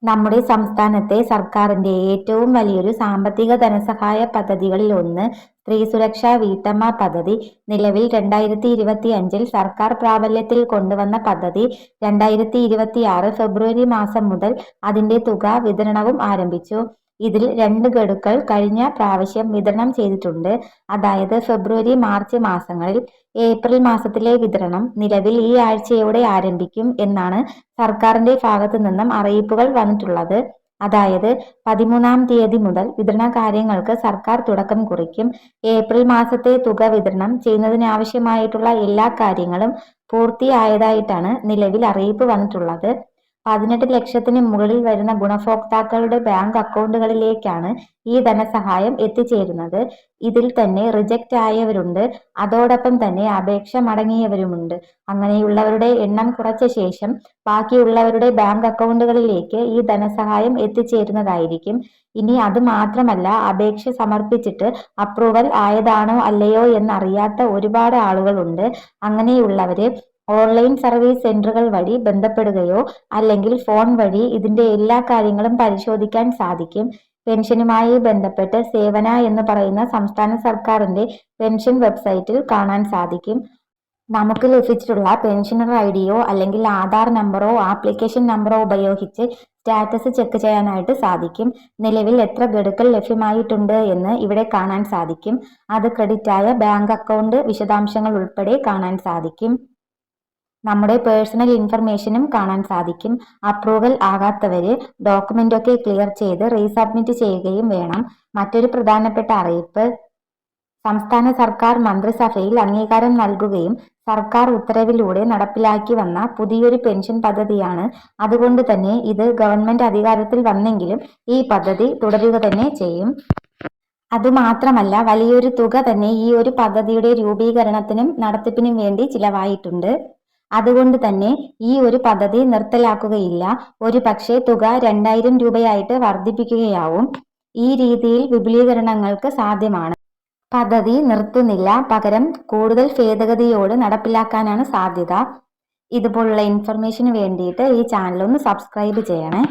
നമ്മുടെ സംസ്ഥാനത്തെ സർക്കാരിന്റെ ഏറ്റവും വലിയൊരു സാമ്പത്തിക ധനസഹായ പദ്ധതികളിൽ ഒന്ന് സ്ത്രീ സുരക്ഷാ വീട്ടമ്മ പദ്ധതി. നിലവിൽ 2025 സർക്കാർ പ്രാബല്യത്തിൽ കൊണ്ടുവന്ന പദ്ധതി 2026 ഫെബ്രുവരി മാസം മുതൽ അതിന്റെ തുക വിതരണവും ആരംഭിച്ചു. ഇതിൽ 2 ഗഡുക്കൾ കഴിഞ്ഞ പ്രാവശ്യം വിതരണം ചെയ്തിട്ടുണ്ട്. അതായത് ഫെബ്രുവരി മാർച്ച് മാസങ്ങളിൽ. ഏപ്രിൽ മാസത്തിലെ വിതരണം നിലവിൽ ഈ ആഴ്ചയോടെ ആരംഭിക്കും എന്നാണ് സർക്കാരിന്റെ ഭാഗത്തു നിന്നും അറിയിപ്പുകൾ വന്നിട്ടുള്ളത്. അതായത് 13-ാം തീയതി മുതൽ വിതരണ കാര്യങ്ങൾക്ക് സർക്കാർ തുടക്കം കുറിക്കും. ഏപ്രിൽ മാസത്തെ തുക വിതരണം ചെയ്യുന്നതിനാവശ്യമായിട്ടുള്ള എല്ലാ കാര്യങ്ങളും പൂർത്തിയായതായിട്ടാണ് നിലവിൽ അറിയിപ്പ് വന്നിട്ടുള്ളത്. 18 ലക്ഷത്തിന് മുകളിൽ വരുന്ന ഗുണഭോക്താക്കളുടെ ബാങ്ക് അക്കൗണ്ടുകളിലേക്കാണ് ഈ ധനസഹായം എത്തിച്ചേരുന്നത്. ഇതിൽ തന്നെ റിജക്റ്റ് ആയവരുണ്ട്, അതോടൊപ്പം തന്നെ അപേക്ഷ മടങ്ങിയവരുമുണ്ട്. അങ്ങനെയുള്ളവരുടെ എണ്ണം കുറച്ച ശേഷം ബാക്കിയുള്ളവരുടെ ബാങ്ക് അക്കൗണ്ടുകളിലേക്ക് ഈ ധനസഹായം എത്തിച്ചേരുന്നതായിരിക്കും. ഇനി അത് മാത്രമല്ല, അപേക്ഷ സമർപ്പിച്ചിട്ട് അപ്രൂവൽ ആയതാണോ അല്ലയോ എന്നറിയാത്ത ഒരുപാട് ആളുകളുണ്ട്. അങ്ങനെയുള്ളവര് ഓൺലൈൻ സർവീസ് സെന്ററുകൾ വഴി ബന്ധപ്പെടുകയോ അല്ലെങ്കിൽ ഫോൺ വഴി ഇതിന്റെ എല്ലാ കാര്യങ്ങളും പരിശോധിക്കാൻ സാധിക്കും. പെൻഷനുമായി ബന്ധപ്പെട്ട് സേവന എന്ന് പറയുന്ന സംസ്ഥാന സർക്കാരിന്റെ പെൻഷൻ വെബ്സൈറ്റിൽ കാണാൻ സാധിക്കും. നമുക്ക് ലഭിച്ചിട്ടുള്ള പെൻഷനർ ഐഡിയോ അല്ലെങ്കിൽ ആധാർ നമ്പറോ ആപ്ലിക്കേഷൻ നമ്പറോ ഉപയോഗിച്ച് സ്റ്റാറ്റസ് ചെക്ക് ചെയ്യാനായിട്ട് സാധിക്കും. നിലവിൽ എത്ര ഗഡുക്കൾ ലഭ്യമായിട്ടുണ്ട് എന്ന് ഇവിടെ കാണാൻ സാധിക്കും. അത് ക്രെഡിറ്റ് ആയ ബാങ്ക് അക്കൗണ്ട് വിശദാംശങ്ങൾ ഉൾപ്പെടെ കാണാൻ സാധിക്കും. നമ്മുടെ പേഴ്സണൽ ഇൻഫർമേഷനും കാണാൻ സാധിക്കും. അപ്രൂവൽ ആകാത്തവര് ഡോക്യുമെന്റൊക്കെ ക്ലിയർ ചെയ്ത് റീസബ്മിറ്റ് ചെയ്യുകയും വേണം. മറ്റൊരു പ്രധാനപ്പെട്ട അറിയിപ്പ്, സംസ്ഥാന സർക്കാർ മന്ത്രിസഭയിൽ അംഗീകാരം നൽകുകയും സർക്കാർ ഉത്തരവിലൂടെ നടപ്പിലാക്കി വന്ന പുതിയൊരു പെൻഷൻ പദ്ധതിയാണ്. അതുകൊണ്ട് തന്നെ ഇത് ഗവൺമെന്റ് അധികാരത്തിൽ വന്നെങ്കിലും ഈ പദ്ധതി തുടരുക തന്നെ ചെയ്യും. അതുമാത്രമല്ല, വലിയൊരു തുക തന്നെ ഈ ഒരു പദ്ധതിയുടെ രൂപീകരണത്തിനും നടത്തിപ്പിനും വേണ്ടി ചിലവായിട്ടുണ്ട്. അതുകൊണ്ട് തന്നെ ഈ ഒരു പദ്ധതി നിർത്തലാക്കുകയില്ല. ഒരു പക്ഷേ തുക 2000 രൂപയായിട്ട് വർദ്ധിപ്പിക്കുകയാവും. ഈ രീതിയിൽ വിപുലീകരണങ്ങൾക്ക് സാധ്യമാണ്. പദ്ധതി നിർത്തുന്നില്ല, പകരം കൂടുതൽ ഭേദഗതിയോട് നടപ്പിലാക്കാനാണ് സാധ്യത. ഇതുപോലുള്ള ഇൻഫർമേഷന് വേണ്ടിയിട്ട് ഈ ചാനൽ ഒന്ന് സബ്സ്ക്രൈബ് ചെയ്യണേ.